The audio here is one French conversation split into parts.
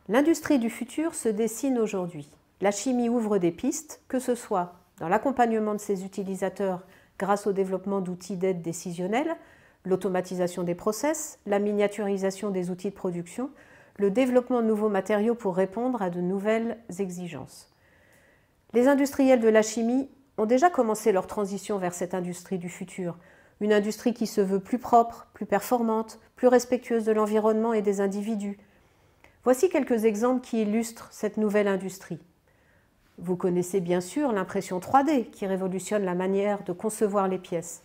L'industrie du futur se dessine aujourd'hui. La chimie ouvre des pistes, que ce soit dans l'accompagnement de ses utilisateurs grâce au développement d'outils d'aide décisionnelle, l'automatisation des process, la miniaturisation des outils de production, le développement de nouveaux matériaux pour répondre à de nouvelles exigences. Les industriels de la chimie ont déjà commencé leur transition vers cette industrie du futur, une industrie qui se veut plus propre, plus performante, plus respectueuse de l'environnement et des individus. Voici quelques exemples qui illustrent cette nouvelle industrie. Vous connaissez bien sûr l'impression 3D qui révolutionne la manière de concevoir les pièces.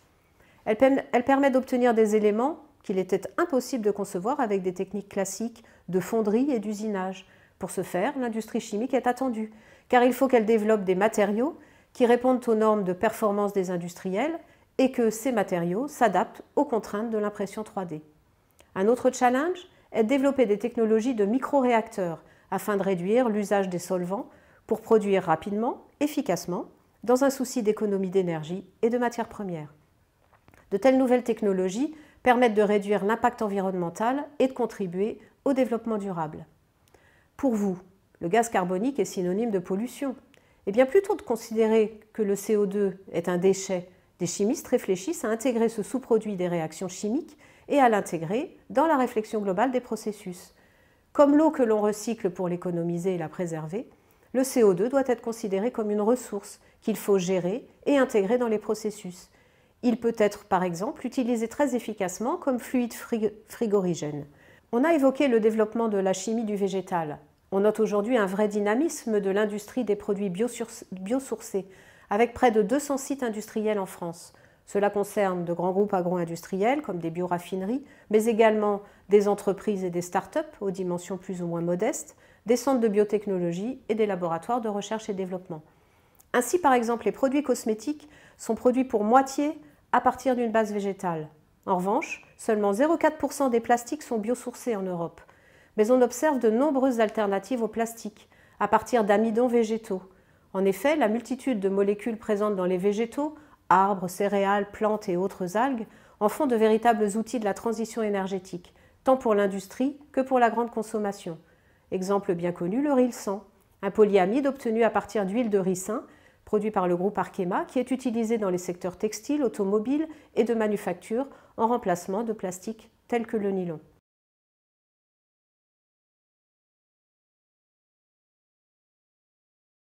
Elle permet d'obtenir des éléments qu'il était impossible de concevoir avec des techniques classiques de fonderie et d'usinage. Pour ce faire, l'industrie chimique est attendue, car il faut qu'elle développe des matériaux qui répondent aux normes de performance des industriels et que ces matériaux s'adaptent aux contraintes de l'impression 3D. Un autre challenge est de développer des technologies de microréacteurs afin de réduire l'usage des solvants pour produire rapidement, efficacement, dans un souci d'économie d'énergie et de matières premières. De telles nouvelles technologies permettent de réduire l'impact environnemental et de contribuer au développement durable. Pour vous, le gaz carbonique est synonyme de pollution. Eh bien, plutôt de considérer que le CO2 est un déchet, des chimistes réfléchissent à intégrer ce sous-produit des réactions chimiques et à l'intégrer dans la réflexion globale des processus. Comme l'eau que l'on recycle pour l'économiser et la préserver, le CO2 doit être considéré comme une ressource qu'il faut gérer et intégrer dans les processus. Il peut être, par exemple, utilisé très efficacement comme fluide frigorigène. On a évoqué le développement de la chimie du végétal. On note aujourd'hui un vrai dynamisme de l'industrie des produits biosourcés, avec près de 200 sites industriels en France. Cela concerne de grands groupes agro-industriels comme des bioraffineries, mais également des entreprises et des start-up aux dimensions plus ou moins modestes, des centres de biotechnologie et des laboratoires de recherche et développement. Ainsi, par exemple, les produits cosmétiques sont produits pour moitié à partir d'une base végétale. En revanche, seulement 0,4% des plastiques sont biosourcés en Europe. Mais on observe de nombreuses alternatives au plastique, à partir d'amidons végétaux. En effet, la multitude de molécules présentes dans les végétaux, arbres, céréales, plantes et autres algues, en font de véritables outils de la transition énergétique, tant pour l'industrie que pour la grande consommation. Exemple bien connu, le rilsan, un polyamide obtenu à partir d'huile de ricin, produit par le groupe Arkema, qui est utilisé dans les secteurs textiles, automobiles et de manufacture en remplacement de plastiques tels que le nylon.